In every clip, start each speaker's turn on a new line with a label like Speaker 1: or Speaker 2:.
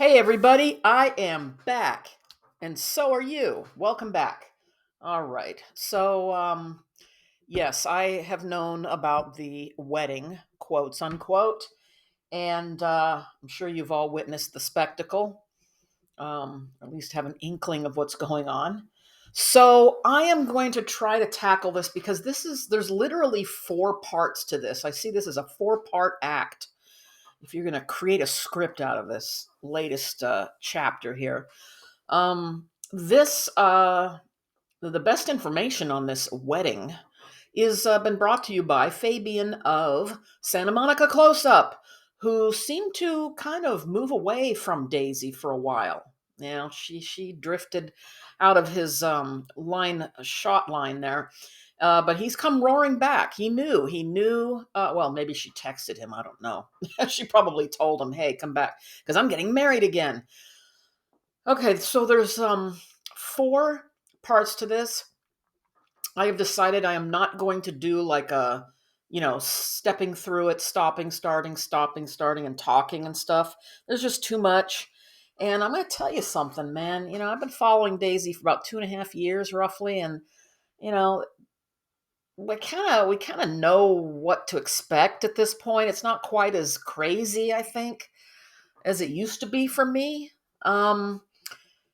Speaker 1: Hey, everybody, I am back, and so are you. Welcome back. All right. Yes, I have known about the wedding, quotes unquote, and I'm sure you've all witnessed the spectacle, at least have an inkling of what's going on. So I am going to try to tackle this because there's literally four parts to this. I see this as a four-part act if you're going to create a script out of this latest chapter here. This The best information on this wedding is been brought to you by Fabian of Santa Monica Close Up, who seemed to kind of move away from Daisy for a while. She drifted out of his shot line there, but he's come roaring back. He knew. Well, maybe she texted him. I don't know. She probably told him, "Hey, come back, because I'm getting married again." Okay, so there's four parts to this. I have decided I am not going to do like stepping through it, stopping, starting, and talking and stuff. There's just too much. And I'm going to tell you something, man. I've been following Daisy for about 2.5 years roughly, and you know, we kind of know what to expect at this point. It's not quite as crazy, I think, as it used to be for me. Um,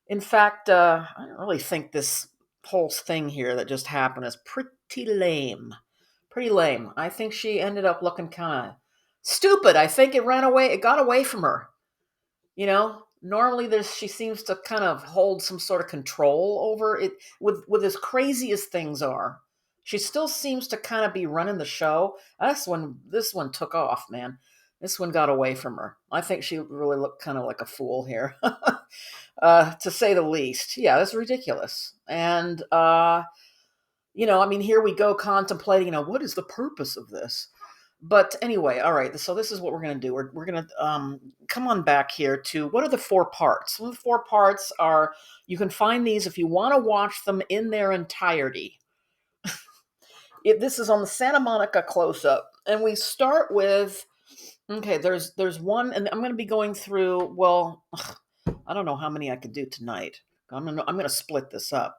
Speaker 1: in fact, I don't really think this whole thing here that just happened is pretty lame. Pretty lame. I think she ended up looking kind of stupid. I think it got away from her. Normally she seems to kind of hold some sort of control over it with as crazy as things are. She still seems to kind of be running the show. That's when this one took off, man. This one got away from her. I think she really looked kind of like a fool here. To say the least. Yeah, that's ridiculous. And I mean, here we go contemplating, what is the purpose of this? But anyway, all right. So this is what we're going to do. We're going to come on back here to what are the four parts? Well, the four parts are, you can find these if you want to watch them in their entirety. This is on the Santa Monica close up, and we start with, okay. There's one, and I'm going to be going through. Well, I don't know how many I could do tonight. I'm gonna split this up.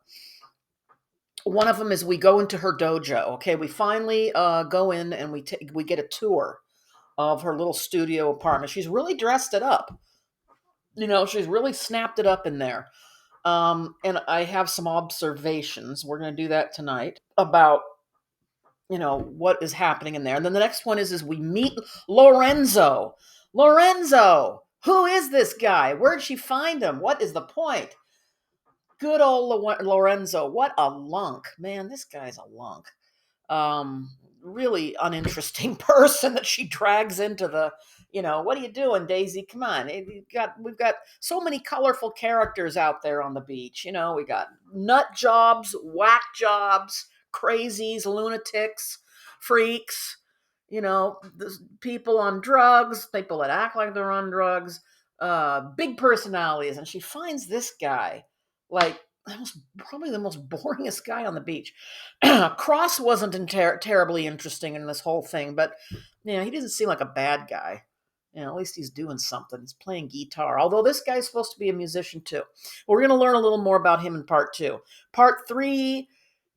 Speaker 1: One of them is we go into her dojo. Okay, we finally go in and we get a tour of her little studio apartment. She's really dressed it up. She's really snapped it up in there. And I have some observations. We're going to do that tonight about what is happening in there. And then the next one is we meet Lorenzo. Lorenzo, who is this guy? Where'd she find him? What is the point? Good old Lorenzo. What a lunk. Man, this guy's a lunk. Really uninteresting person that she drags into what are you doing, Daisy? Come on. We've got so many colorful characters out there on the beach. We got nut jobs, whack jobs, crazies, lunatics, freaks, people on drugs, people that act like they're on drugs, big personalities. And she finds this guy like probably the most boringest guy on the beach. Cross wasn't terribly interesting in this whole thing, but he doesn't seem like a bad guy. At least he's doing something. He's playing guitar. Although this guy's supposed to be a musician too. We're going to learn a little more about him in part two. Part three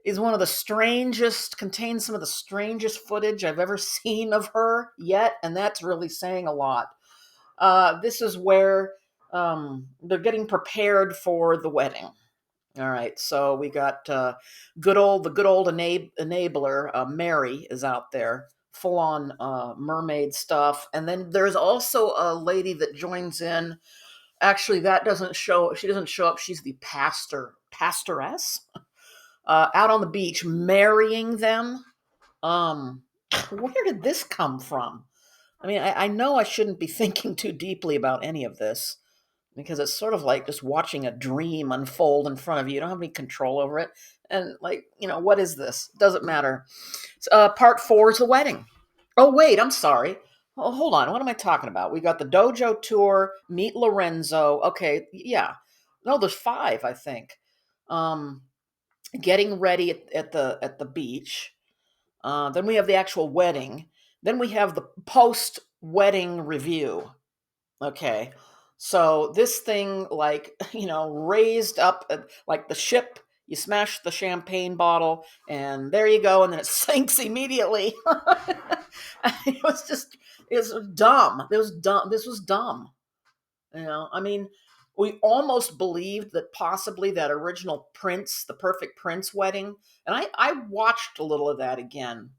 Speaker 1: is contains some of the strangest footage I've ever seen of her yet, and that's really saying a lot. This is where they're getting prepared for the wedding. All right, so we got the good old enabler, Mary is out there, full on mermaid stuff, and then there's also a lady that joins in. Actually, that doesn't show. She doesn't show up. She's the pastoress, out on the beach marrying them. Um, where did this come from? I mean, I know I shouldn't be thinking too deeply about any of this because it's sort of like just watching a dream unfold in front of you. You don't have any control over it. And, what is this? Doesn't matter. Part four is the wedding. Oh, wait, I'm sorry. Oh, hold on. What am I talking about? We got the dojo tour, meet Lorenzo. Okay, yeah. No, there's five, I think. Um, Getting ready at the beach. Then we have the actual wedding. Then we have the post wedding review. Okay. So this thing, like, raised up like the ship. You smash the champagne bottle, and there you go, and then it sinks immediately. It was just, it was dumb. It was dumb. This was dumb. I mean, we almost believed that possibly that original Prince, the Perfect Prince wedding, and I watched a little of that again,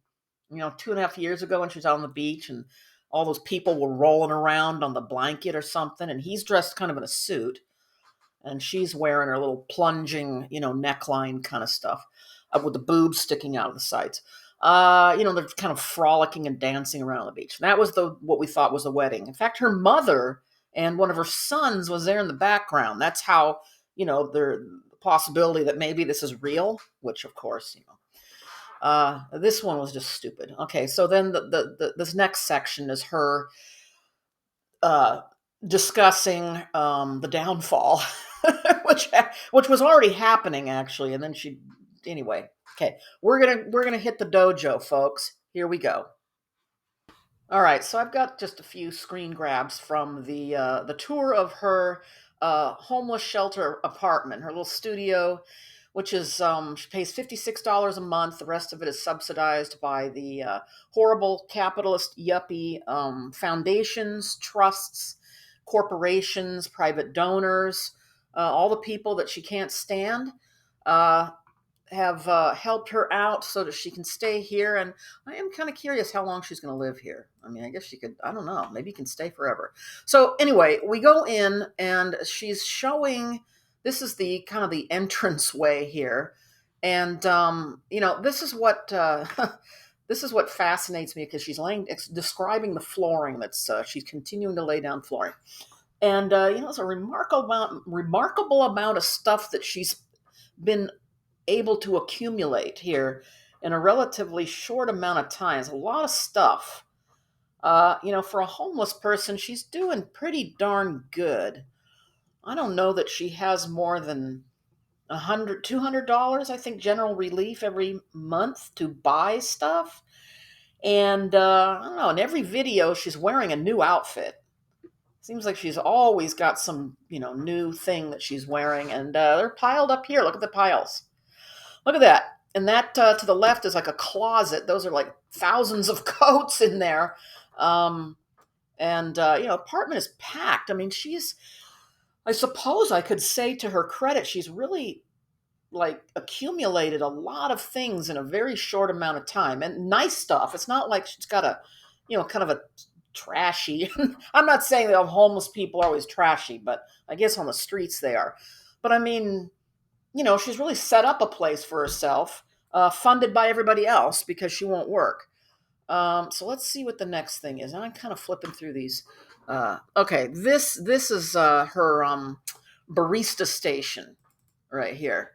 Speaker 1: 2.5 years ago when she was out on the beach and all those people were rolling around on the blanket or something, and he's dressed kind of in a suit, and she's wearing her little plunging, neckline kind of stuff, with the boobs sticking out of the sides. They're kind of frolicking and dancing around on the beach. That was the what we thought was the wedding. In fact, her mother and one of her sons was there in the background. That's how, the possibility that maybe this is real, which of course, this one was just stupid. Okay, so then this next section is her uh, discussing the downfall, which which was already happening actually, and then she anyway. Okay, we're gonna hit the dojo, folks. Here we go. All right, so I've got just a few screen grabs from the tour of her homeless shelter apartment, her little studio, which is she pays $56 a month. The rest of it is subsidized by the horrible capitalist yuppie foundations, trusts, corporations, private donors, all the people that she can't stand. Uh, have helped her out so that she can stay here. And I am kind of curious how long she's going to live here. I mean, I guess she could, I don't know, maybe you can stay forever. So, anyway, we go in and she's showing this is the kind of the entrance way here. And, this is what. This is what fascinates me because she's describing the flooring that's she's continuing to lay down flooring, and it's a remarkable amount of stuff that she's been able to accumulate here in a relatively short amount of time. It's a lot of stuff. For a homeless person, she's doing pretty darn good. I don't know that she has more than $200, I think, general relief every month to buy stuff. And I don't know, in every video, she's wearing a new outfit. Seems like she's always got some, new thing that she's wearing. And they're piled up here. Look at the piles. Look at that. And that to the left is like a closet. Those are like thousands of coats in there. Apartment is packed. I mean, I suppose I could say to her credit, she's really like accumulated a lot of things in a very short amount of time and nice stuff. It's not like she's got a, kind of a trashy. I'm not saying that homeless people are always trashy, but I guess on the streets they are. But I mean, she's really set up a place for herself, funded by everybody else because she won't work. So let's see what the next thing is. I'm kind of flipping through these. Okay, this is her barista station right here.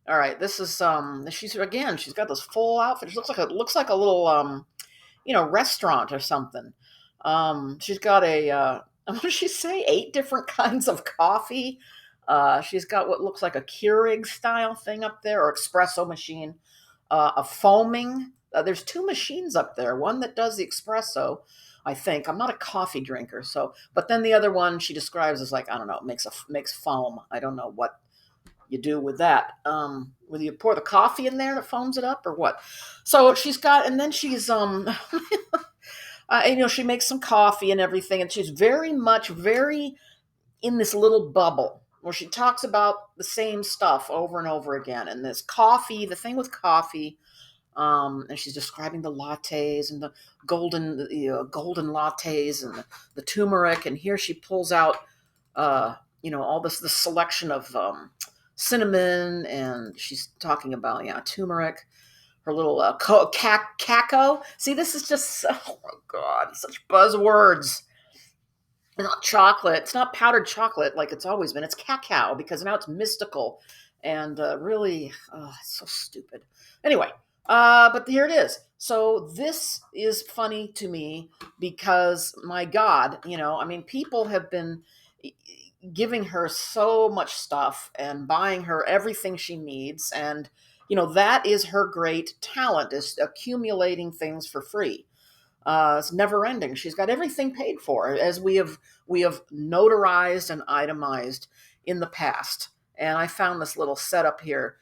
Speaker 1: All right, this is she's got this full outfit. She looks like a little restaurant or something. She's got a what did she say? 8 different kinds of coffee. She's got what looks like a Keurig style thing up there, or espresso machine. A foaming. There's 2 machines up there. One that does the espresso, I think. I'm not a coffee drinker, so. But then the other one she describes as like, I don't know, makes foam. I don't know what you do with that. Whether you pour the coffee in there and it foams it up or what. So she's got, and then she's she makes some coffee and everything, and she's very in this little bubble where she talks about the same stuff over and over again. And this coffee, the thing with coffee, and she's describing the lattes and the golden lattes and the turmeric. And here she pulls out, all this selection of cinnamon, and she's talking about turmeric. Her little cacao. See, this is just oh my god, such buzzwords. It's not chocolate. It's not powdered chocolate like it's always been. It's cacao because now it's mystical and really, it's so stupid. Anyway, but here it is. So this is funny to me because my God, I mean, people have been giving her so much stuff and buying her everything she needs, and that is her great talent, is accumulating things for free. It's never ending. She's got everything paid for, as we have notarized and itemized in the past. And I found this little setup here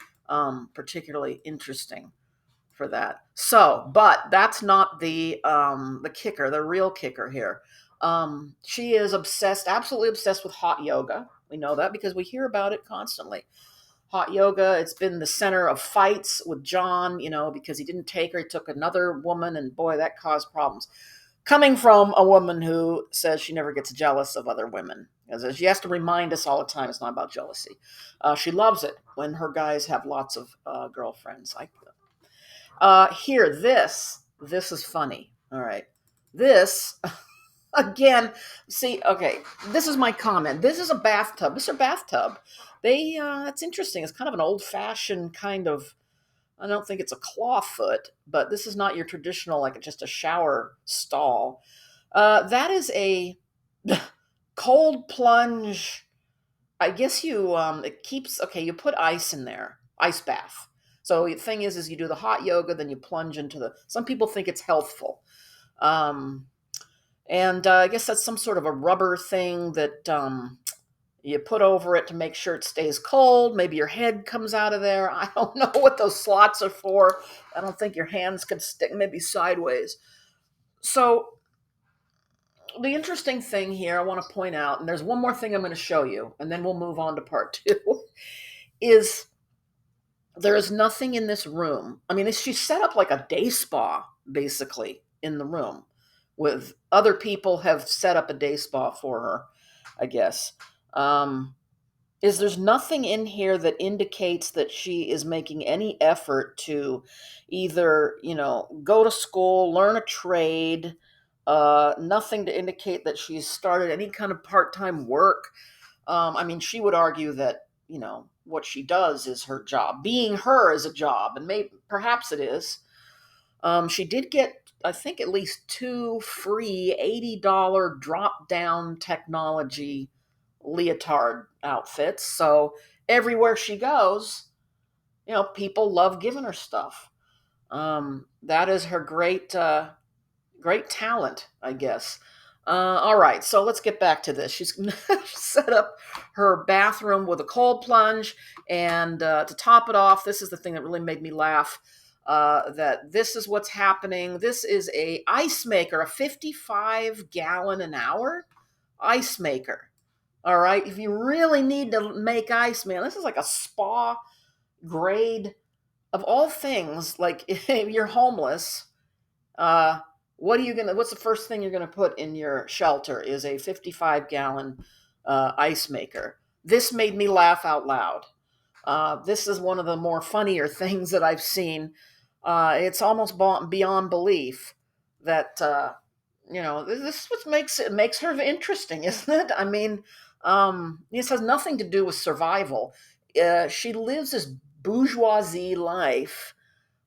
Speaker 1: particularly interesting for that. So, but that's not the kicker, the real kicker here. She is obsessed, absolutely obsessed with hot yoga. We know that because we hear about it constantly. Hot yoga, it's been the center of fights with John, because he didn't take her, he took another woman, and boy, that caused problems. Coming from a woman who says she never gets jealous of other women. As she has to remind us all the time, it's not about jealousy. She loves it when her guys have lots of girlfriends. Here, this is funny. All right. This, again, see, okay, this is my comment. This is a bathtub. This is a bathtub. It's interesting. It's kind of an old fashioned kind of, I don't think it's a claw foot, but this is not your traditional, like just a shower stall. That is a cold plunge. I guess it keeps, okay, you put ice in there, ice bath. So the thing is you do the hot yoga, then you plunge into some people think it's healthful. Um, and I guess that's some sort of a rubber thing that you put over it to make sure it stays cold. Maybe your head comes out of there. I don't know what those slots are for. I don't think your hands can stick, maybe sideways. So the interesting thing here I want to point out, and there's one more thing I'm going to show you, and then we'll move on to part two, is there is nothing in this room. I mean, she set up like a day spa, basically, in the room, with other people have set up a day spa for her, I guess. Um, there's nothing in here that indicates that she is making any effort to either, go to school, learn a trade, nothing to indicate that she's started any kind of part-time work. I mean, she would argue that, what she does is her job. Being her is a job, and maybe perhaps it is. She did get, I think, at least two free $80 drop down technology leotard outfits. So everywhere she goes, people love giving her stuff. That is her great talent, I guess. All right, so let's get back to this. She's set up her bathroom with a cold plunge, and to top it off, this is the thing that really made me laugh. That this is what's happening. This is a ice maker, a 55-gallon an hour ice maker. All right, if you really need to make ice, man, this is like a spa grade of all things. Like if you're homeless, uh, what's the first thing you're gonna put in your shelter is a 55-gallon ice maker. This made me laugh out loud. This is one of the more funnier things that I've seen. It's almost beyond belief that this is what makes her interesting, isn't it? I mean, this has nothing to do with survival. She lives this bourgeoisie life,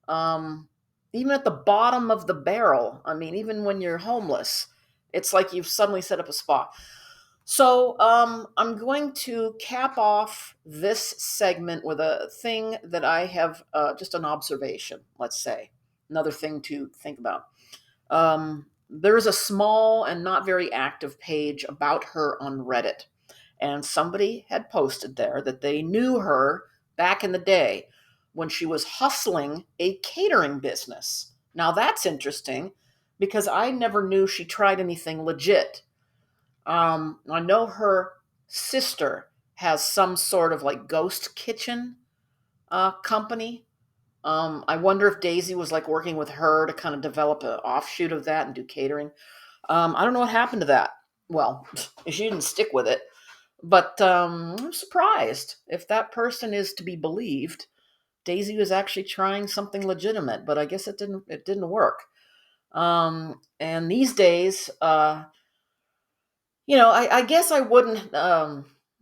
Speaker 1: um, even at the bottom of the barrel. I mean, even when you're homeless, it's like you've suddenly set up a spa. So I'm going to cap off this segment with a thing that I have, just an observation, let's say, another thing to think about. There is a small and not very active page about her on Reddit, and somebody had posted there that they knew her back in the day when she was hustling a catering business. Now that's interesting because I never knew she tried anything legit. I know her sister has some sort of like ghost kitchen company. I wonder if Daisy was like working with her to kind of develop an offshoot of that and do catering. I don't know what happened to that. Well, she didn't stick with it, but I'm surprised if that person is to be believed. Daisy was actually trying something legitimate, but I guess it didn't. It didn't work. And these days, I guess I wouldn't.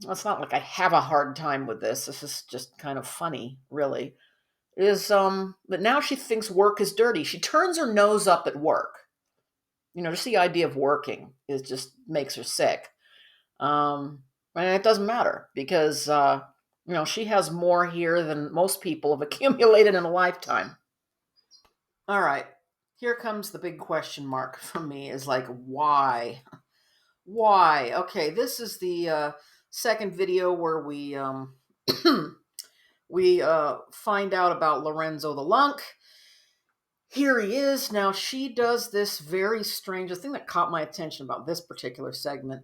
Speaker 1: It's not like I have a hard time with this. This is just kind of funny, really. But now she thinks work is dirty. She turns her nose up at work. Just the idea of working is just makes her sick. And it doesn't matter because she has more here than most people have accumulated in a lifetime. All right, here comes the big question mark for me: is like why? Why? Okay, this is the second video where we we find out about Lorenzo the Lunk. Here he is. Now she does this very strange. The thing that caught my attention about this particular segment,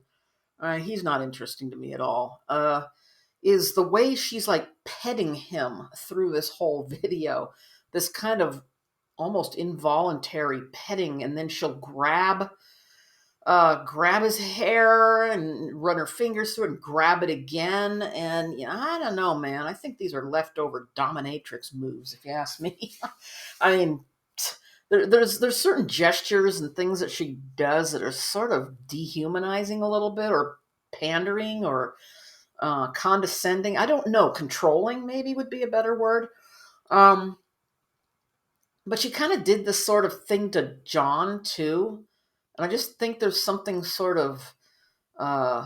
Speaker 1: he's not interesting to me at all. Is the way she's like petting him through this whole video. This kind of almost involuntary petting, and then she'll grab his hair and run her fingers through it and grab it again. And I don't know, man. I think these are leftover dominatrix moves, if you ask me. I mean, there's certain gestures and things that she does that are sort of dehumanizing a little bit, or pandering, or condescending. I don't know. Controlling maybe would be a better word. Um, but she kind of did this sort of thing to John too, and I just think there's something sort of uh,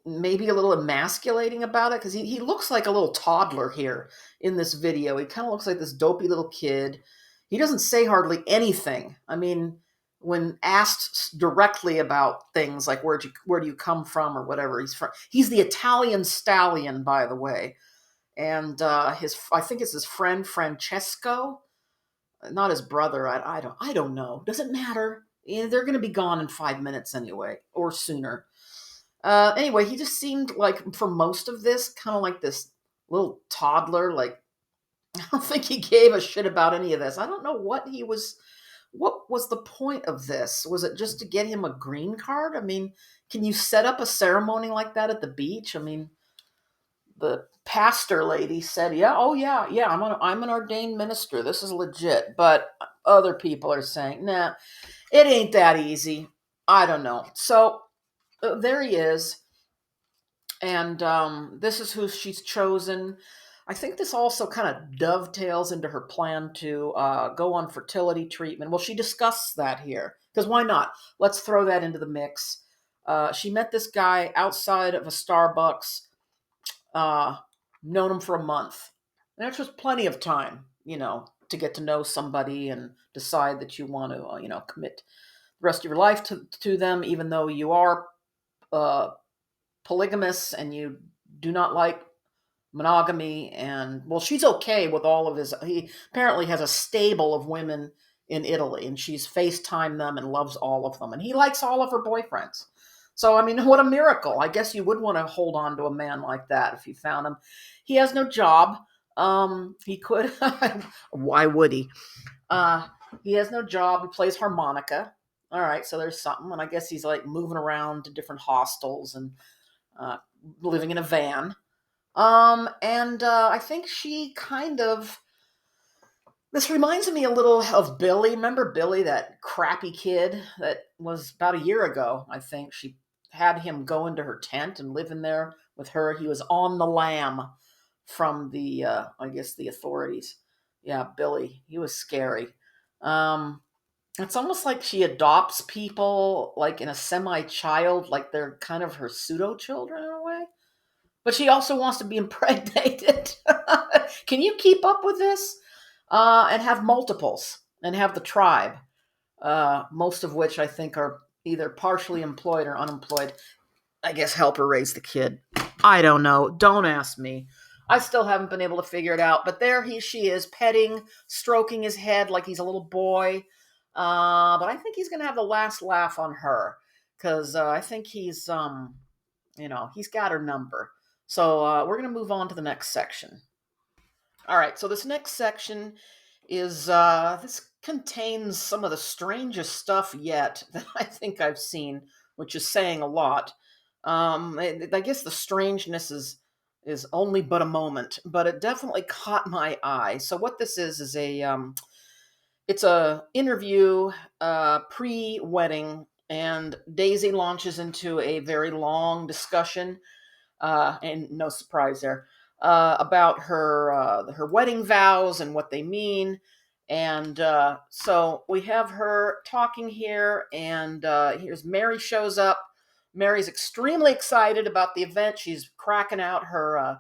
Speaker 1: maybe a little emasculating about it, because he looks like a little toddler here in this video. He kind of looks like this dopey little kid. He doesn't say hardly anything. I mean, when asked directly about things like where do you come from or whatever he's from, he's the Italian stallion, by the way, and his I think it's his friend Francesco, not his brother. I don't know. Doesn't matter. They're going to be gone in 5 minutes anyway, or sooner. Anyway, he just seemed like, for most of this, kind of like this little toddler. Like, I don't think he gave a shit about any of this. I don't know what he was. What was the point of this? Was it just to get him a green card? I mean, can you set up a ceremony like that at the beach? I mean, the pastor lady said, "Yeah, oh yeah, yeah, I'm an ordained minister. This is legit." But other people are saying, "Nah, it ain't that easy." I don't know. So there he is, and this is who she's chosen. I think this also kind of dovetails into her plan to go on fertility treatment. Well, she discusses that here, because why not? Let's throw that into the mix. She met this guy outside of a Starbucks, uh, known him for a month. And that's just plenty of time, to get to know somebody and decide that you want to, commit the rest of your life to them, even though you are uh, polygamous and you do not like monogamy. And well, she's okay with all of his. He apparently has a stable of women in Italy, and she's FaceTimed them and loves all of them, and he likes all of her boyfriends. So I mean, what a miracle. I guess you would want to hold on to a man like that if you found him. He has no job. He could. Why would he? uh he has no job. He plays harmonica. All right, so there's something. And I guess he's like moving around to different hostels and uh living in a van. And I think she kind of. This reminds me a little of Billy. Remember Billy, that crappy kid that was about a year ago, I think? She had him go into her tent and live in there with her. He was on the lam from the, I guess, the authorities. Yeah, Billy. He was scary. Um, it's almost like she adopts people like in a semi child, like they're kind of her pseudo children in a way. But she also wants to be impregnated. Can you keep up with this? And have multiples and have the tribe, most of which I think are either partially employed or unemployed. I guess help her raise the kid. I don't know. Don't ask me. I still haven't been able to figure it out. But there she is, petting, stroking his head like he's a little boy. But I think he's going to have the last laugh on her, because I think he's got her number. So we're going to move on to the next section. All right, so this next section is this contains some of the strangest stuff yet that I think I've seen, which is saying a lot. I guess the strangeness is only but a moment, but it definitely caught my eye. So what this is a it's a interview pre-wedding, and Daisy launches into a very long discussion, and no surprise there, about her wedding vows and what they mean. And so we have her talking here, and here's Mary shows up. Mary's extremely excited about the event. She's cracking out her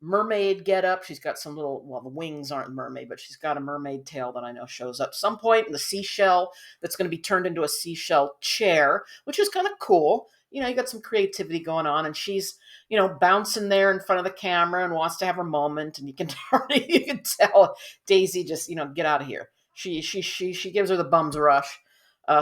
Speaker 1: mermaid get up. She's got some little, well, the wings aren't mermaid, but she's got a mermaid tail that I know shows up some point in the seashell that's going to be turned into a seashell chair, which is kind of cool. you got some creativity going on, and she's, bouncing there in front of the camera and wants to have her moment, and you can already you can tell Daisy just, get out of here. She gives her the bum's rush,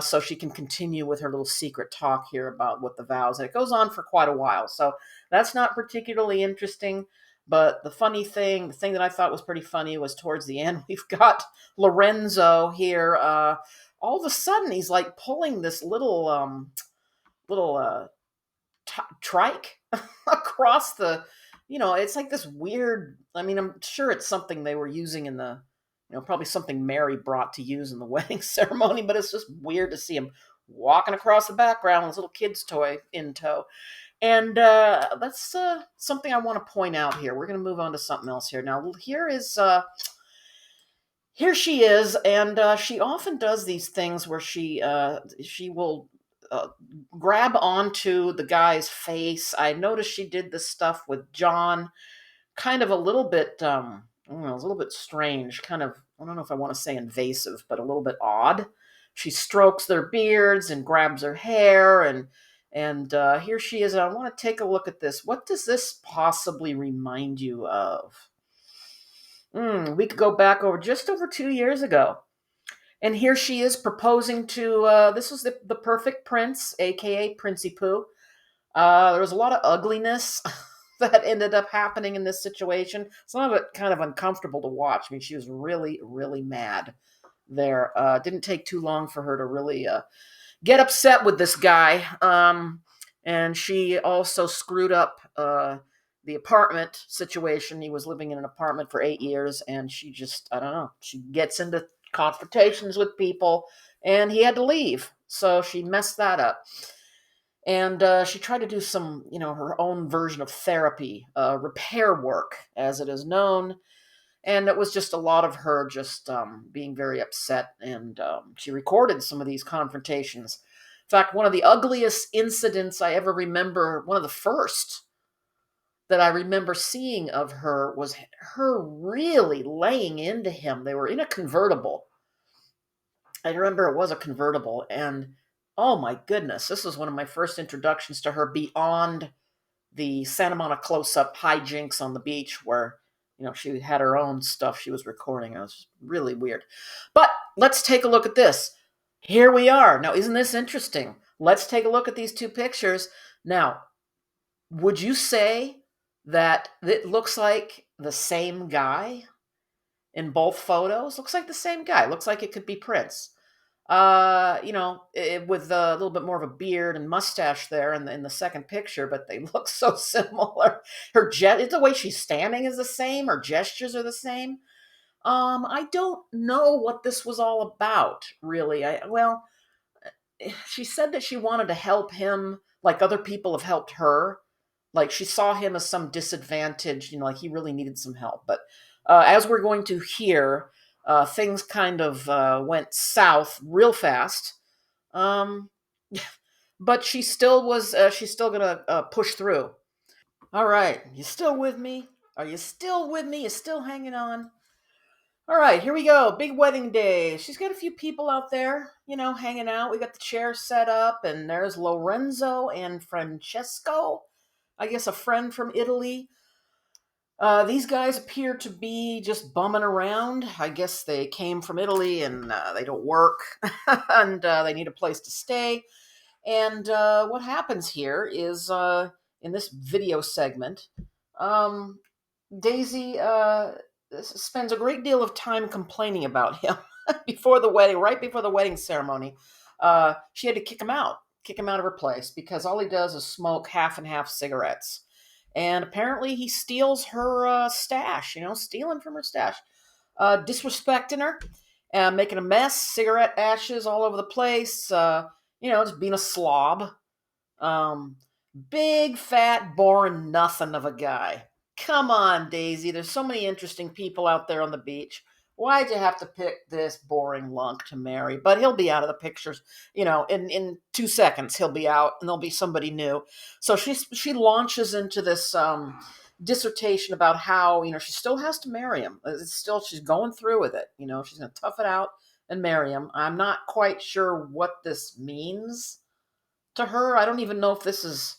Speaker 1: so she can continue with her little secret talk here about what the vows, and it goes on for quite a while. So that's not particularly interesting. But the thing that I thought was pretty funny was towards the end, we've got Lorenzo here. All of a sudden, he's like pulling this little trike across the, it's like this weird. I mean, I'm sure it's something they were using in the, probably something Mary brought to use in the wedding ceremony. But it's just weird to see him walking across the background with his little kid's toy in tow. And that's something I want to point out here. We're going to move on to something else here. Now, here she is, and she often does these things where she will uh, grab onto the guy's face. I noticed she did this stuff with John, kind of a little bit. I don't know, it was a little bit strange. Kind of, I don't know if I want to say invasive, but a little bit odd. She strokes their beards and grabs her hair, and here she is. And I want to take a look at this. What does this possibly remind you of? We could go back over just over 2 years ago. And here she is proposing to, this was the perfect prince, aka Princie Poo. There was a lot of ugliness that ended up happening in this situation. Some of it kind of uncomfortable to watch. I mean, she was really, really mad there. Didn't take too long for her to really get upset with this guy. And she also screwed up the apartment situation. He was living in an apartment for 8 years, and she just, I don't know, she gets into confrontations with people, and he had to leave. So she messed that up. And she tried to do some, her own version of therapy, repair work, as it is known. And it was just a lot of her just being very upset. And she recorded some of these confrontations. In fact, one of the ugliest incidents I ever remember, one of the first that I remember seeing of her, was her really laying into him. They were in a convertible. I remember it was a convertible. And oh my goodness, this was one of my first introductions to her beyond the Santa Monica close-up hijinks on the beach where, she had her own stuff she was recording. It was really weird. But let's take a look at this. Here we are. Now, isn't this interesting? Let's take a look at these two pictures. Now, would you say that it looks like the same guy in both photos? Looks like the same guy. Looks like it could be Prince. With a little bit more of a beard and mustache there in the second picture, but they look so similar. The way she's standing is the same. Her gestures are the same. I don't know what this was all about, really. She said that she wanted to help him like other people have helped her. Like she saw him as some disadvantage, like he really needed some help. But as we're going to hear, things kind of went south real fast. Um, but she still was. She's still gonna push through. All right, you still with me? Are you still with me? You still hanging on? All right, here we go. Big wedding day. She's got a few people out there, hanging out. We got the chair set up, and there's Lorenzo and Francesco. I guess a friend from Italy. These guys appear to be just bumming around. I guess they came from Italy and they don't work and they need a place to stay. And what happens here is in this video segment, um, Daisy spends a great deal of time complaining about him before the wedding, right before the wedding ceremony. She had to kick him out of her place because all he does is smoke half and half cigarettes. And apparently he steals her stash, stealing from her stash, disrespecting her, making a mess, cigarette ashes all over the place, just being a slob. Um, Big, fat, boring nothing of a guy. Come on, Daisy. There's so many interesting people out there on the beach. Why'd you have to pick this boring lunk to marry? But he'll be out of the pictures, in 2 seconds. He'll be out, and there'll be somebody new. So she launches into this dissertation about how she still has to marry him. She's going through with it. She's going to tough it out and marry him. I'm not quite sure what this means. to her. I don't even know if this is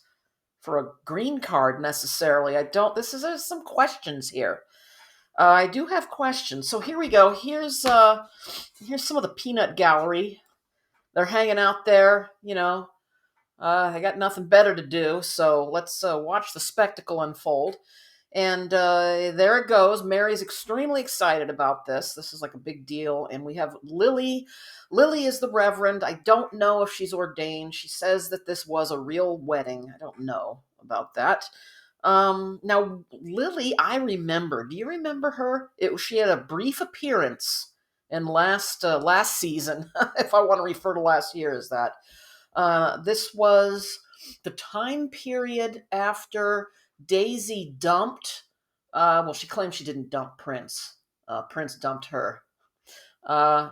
Speaker 1: for a green card necessarily. I don't. This is there's some questions here. I do have questions. So here we go. Here's some of the peanut gallery. They're hanging out there, they got nothing better to do, so let's watch the spectacle unfold. And there it goes. Mary's extremely excited about this. This is like a big deal. And we have Lily. Lily is the reverend. I don't know if she's ordained. She says that this was a real wedding. I don't know about that. Now Lily, I remember. Do you remember her? She had a brief appearance in last season, if I want to refer to last year as that. This was the time period after Daisy dumped. Well, she claims she didn't dump Prince. Prince dumped her. Uh,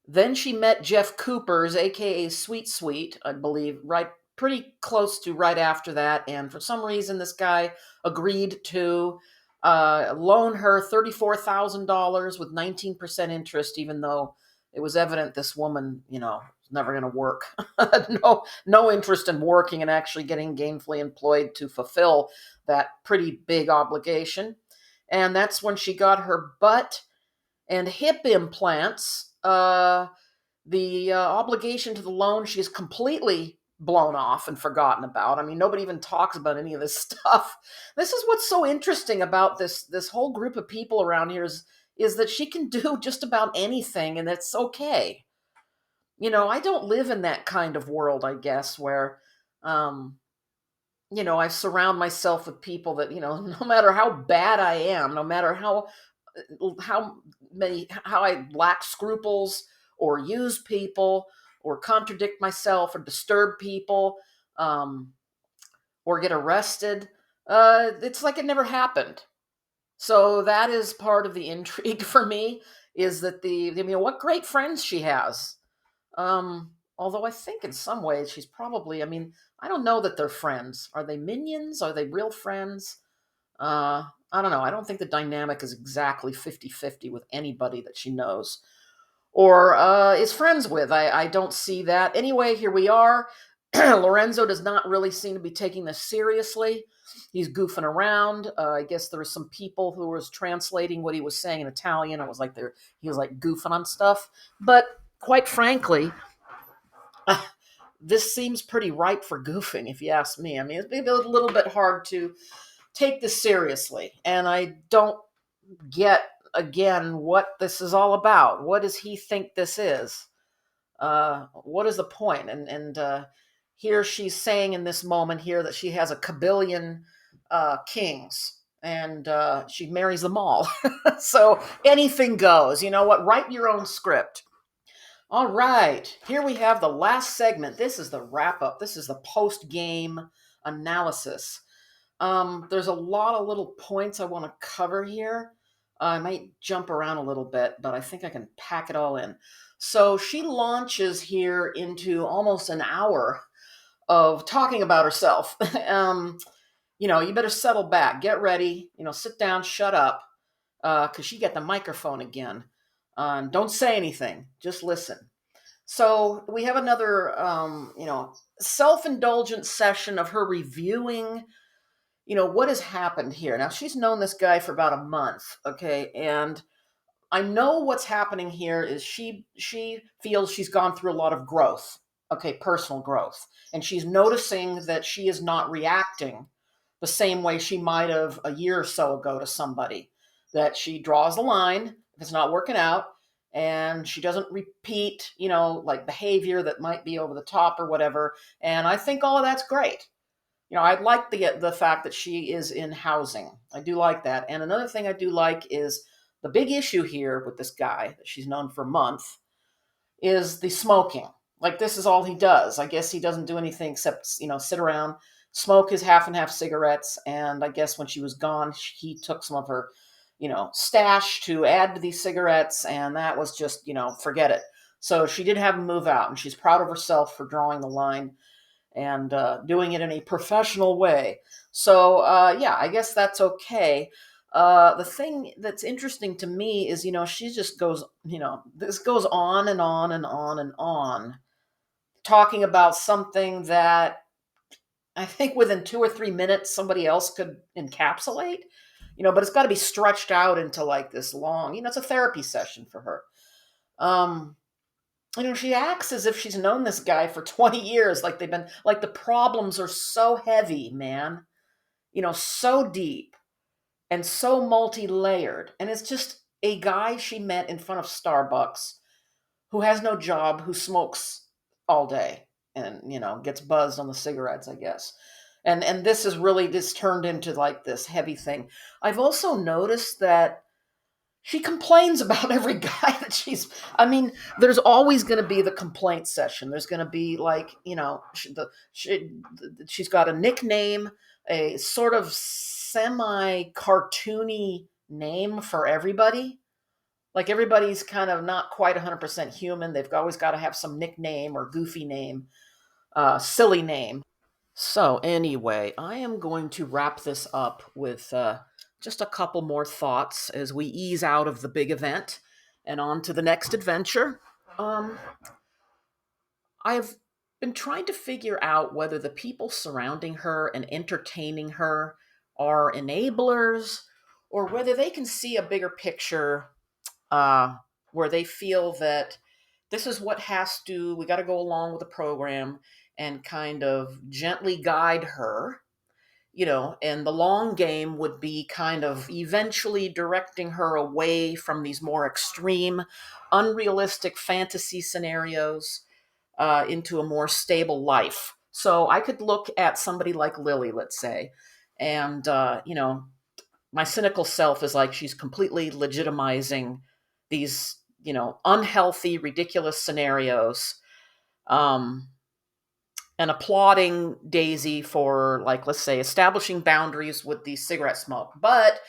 Speaker 1: then she met Jeff Coopers, aka Sweet Sweet, I believe, right pretty close to right after that. And for some reason, this guy agreed to loan her $34,000 with 19% interest, even though it was evident this woman, was never going to work. No interest in working and actually getting gainfully employed to fulfill that pretty big obligation. And that's when she got her butt and hip implants. The obligation to the loan she's completely blown off and forgotten about. I mean, nobody even talks about any of this stuff. This is what's so interesting about this whole group of people around here is that she can do just about anything and it's okay. I don't live in that kind of world, I guess, where um, I surround myself with people that, no matter how bad I am, no matter how how I lack scruples or use people or contradict myself or disturb people, um, or get arrested. It's like it never happened. So that is part of the intrigue for me is that what great friends she has. Although I think in some ways she's probably, I don't know that they're friends. Are they minions? Are they real friends? I don't know. I don't think the dynamic is exactly 50-50 with anybody that she knows or is friends with. I don't see that. Anyway, here we are. Lorenzo does not really seem to be taking this seriously. He's goofing around. I guess there were some people who was translating what he was saying in Italian. It was like he was like goofing on stuff. But quite frankly, this seems pretty ripe for goofing, if you ask me. I mean, it's maybe a little bit hard to take this seriously, and I don't get again what this is all about. What does he think this is? What is the point? And here she's saying in this moment here that she has a kabillion kings, and she marries them all. So anything goes. You know what? Write your own script. All right, here we have the last segment. This is the wrap up. This is the post game analysis. There's a lot of little points I want to cover here. I might jump around a little bit, but I think I can pack it all in. So she launches here into almost an hour of talking about herself. You better settle back, get ready, sit down, shut up, because she got the microphone again. Don't say anything, just listen. So we have another, self-indulgent session of her reviewing what has happened here. Now she's known this guy for about a month, okay, and I know what's happening here is she feels she's gone through a lot of growth, okay, personal growth, and she's noticing that she is not reacting the same way she might have a year or so ago to somebody. That she draws the line if it's not working out, and she doesn't repeat, like behavior that might be over the top or whatever. And I think all of that's great. I like the fact that she is in housing. I do like that. And another thing I do like is the big issue here with this guy that she's known for a month is the smoking. Like this is all he does. I guess he doesn't do anything except sit around, smoke his half and half cigarettes. And I guess when she was gone, he took some of her stash to add to these cigarettes, and that was just forget it. So she did have him move out, and she's proud of herself for drawing the line and doing it in a professional way. So yeah, I guess that's okay. The thing that's interesting to me is, she just goes, this goes on and on and on and on. talking about something that I think within 2 or 3 minutes somebody else could encapsulate, but it's got to be stretched out into like this long, it's a therapy session for her. Um, she acts as if she's known this guy for 20 years, like they've been, like the problems are so heavy, man, so deep and so multi layered. And it's just a guy she met in front of Starbucks who has no job, who smokes all day and, gets buzzed on the cigarettes, I guess. And this is really just turned into like this heavy thing. I've also noticed that she complains about every guy that I mean, there's always going to be the complaint session. There's going to be like, she's got a nickname, a sort of semi cartoony name for everybody. Like everybody's kind of not quite 100% human. They've always got to have some nickname or goofy name, silly name. So, anyway, I am going to wrap this up with just a couple more thoughts as we ease out of the big event and on to the next adventure. Um, I've been trying to figure out whether the people surrounding her and entertaining her are enablers or whether they can see a bigger picture, uh, where they feel that this is what we got to go along with the program and kind of gently guide her, and the long game would be kind of eventually directing her away from these more extreme, unrealistic fantasy scenarios, into a more stable life. So I could look at somebody like Lily, let's say, and, my cynical self is like she's completely legitimizing these, unhealthy, ridiculous scenarios. Um, and applauding Daisy for, like, let's say, establishing boundaries with the cigarette smoke. But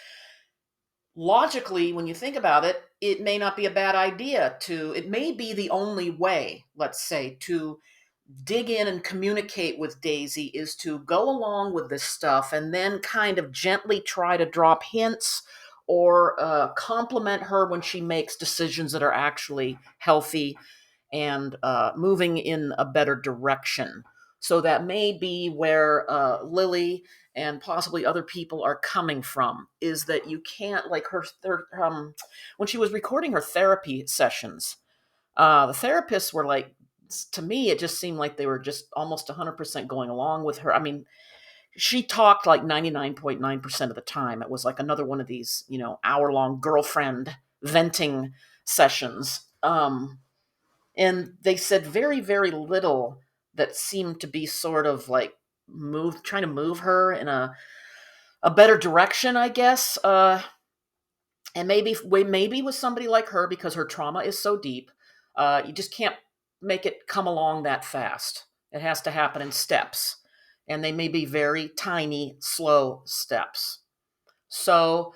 Speaker 1: logically, when you think about it, it may not be a bad idea it may be the only way, let's say, to dig in and communicate with Daisy is to go along with this stuff and then kind of gently try to drop hints or compliment her when she makes decisions that are actually healthy and moving in a better direction. So that may be where Lily and possibly other people are coming from. Is that you can't, like when she was recording her therapy sessions, the therapists were like, to me, it just seemed like they were just almost 100% going along with her. I mean, she talked like 99.9% of the time. It was like another one of these, hour long girlfriend venting sessions. And they said very, very little that seemed to be sort of like trying to move her in a better direction, I guess. And maybe with somebody like her, because her trauma is so deep, you just can't make it come along that fast. It has to happen in steps, and they may be very tiny, slow steps. So,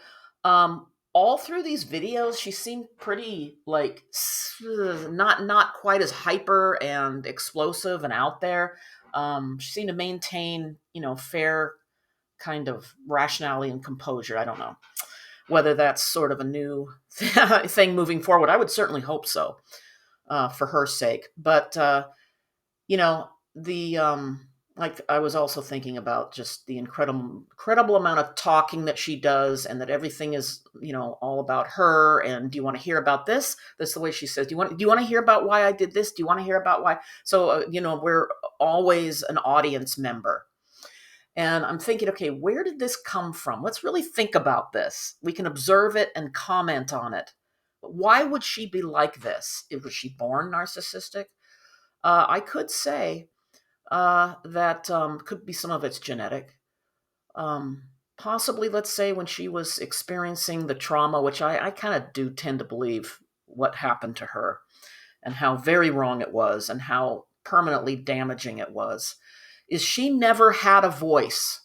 Speaker 1: all through these videos, she seemed pretty like not quite as hyper and explosive and out there. She seemed to maintain, fair kind of rationality and composure. I don't know whether that's sort of a new thing moving forward. I would certainly hope so, for her sake. But you know, the like I was also thinking about just the incredible amount of talking that she does, and that everything is, all about her. And do you want to hear about this? That's the way she says. Do you want to hear about why I did this? Do you want to hear about why? So we're always an audience member. And I'm thinking, okay, where did this come from? Let's really think about this. We can observe it and comment on it. Why would she be like this? Was she born narcissistic? I could say that could be some of it's genetic. Possibly, let's say, when she was experiencing the trauma, which I kind of do tend to believe what happened to her and how very wrong it was and how permanently damaging it was, is she never had a voice.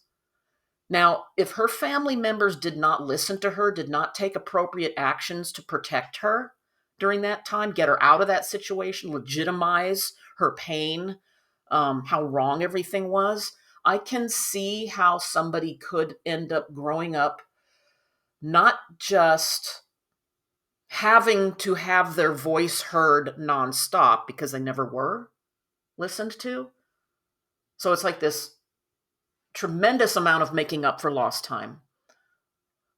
Speaker 1: Now, if her family members did not listen to her, did not take appropriate actions to protect her during that time, get her out of that situation, legitimize her pain, how wrong everything was, I can see how somebody could end up growing up not just having to have their voice heard nonstop because they never were, listened to. So it's like this tremendous amount of making up for lost time,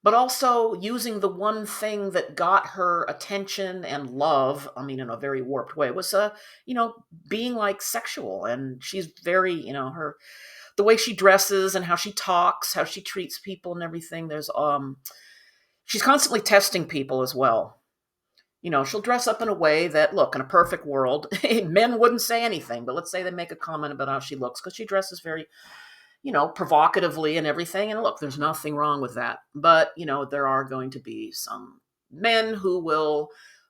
Speaker 1: but also using the one thing that got her attention and love. I mean, in a very warped way, was you know, being like sexual. And she's very, her the way she dresses and how she talks, how she treats people and everything. There's she's constantly testing people as well. She'll dress up in a way that, look, in a perfect world, men wouldn't say anything, but let's say they make a comment about how she looks because she dresses very, provocatively and everything. And look, there's nothing wrong with that. But, there are going to be some men who will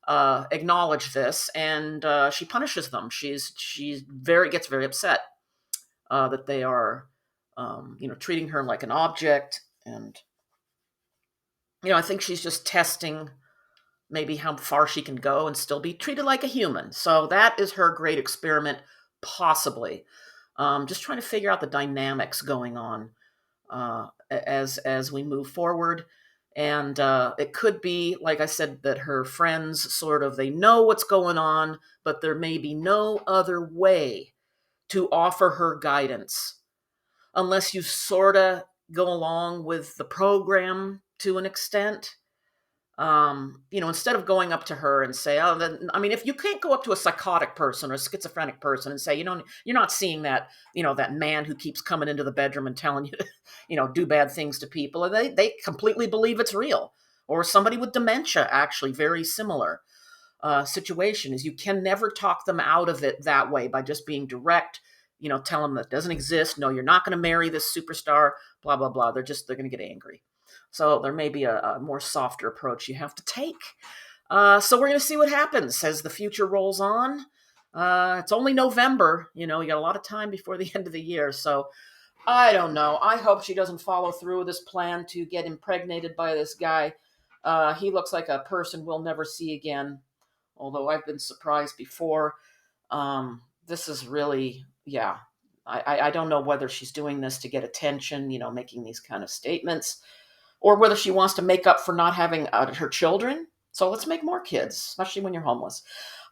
Speaker 1: acknowledge this, and she punishes them. She's very gets very upset that they are, treating her like an object. And, I think she's just testing maybe how far she can go and still be treated like a human. So that is her great experiment, possibly. Just trying to figure out the dynamics going on as we move forward. And it could be, like I said, that her friends sort of they know what's going on, but there may be no other way to offer her guidance unless you sort of go along with the program to an extent. Instead of going up to her and say, oh, then, I mean, if you can't go up to a psychotic person or a schizophrenic person and say, you're not seeing that, that man who keeps coming into the bedroom and telling you to, do bad things to people, and they completely believe it's real. Or somebody with dementia, actually, very similar situation, is you can never talk them out of it that way by just being direct, tell them that doesn't exist. No, you're not going to marry this superstar, blah, blah, blah. They're going to get angry. So there may be a more softer approach you have to take. So we're going to see what happens as the future rolls on. It's only November. You got a lot of time before the end of the year. So I don't know. I hope she doesn't follow through with this plan to get impregnated by this guy. He looks like a person we'll never see again, although I've been surprised before. This is really, yeah. I don't know whether she's doing this to get attention, making these kind of statements, or whether she wants to make up for not having her children. So let's make more kids, especially when you're homeless.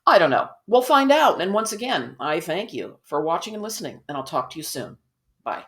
Speaker 1: I don't know. We'll find out. And once again, I thank you for watching and listening, and I'll talk to you soon. Bye.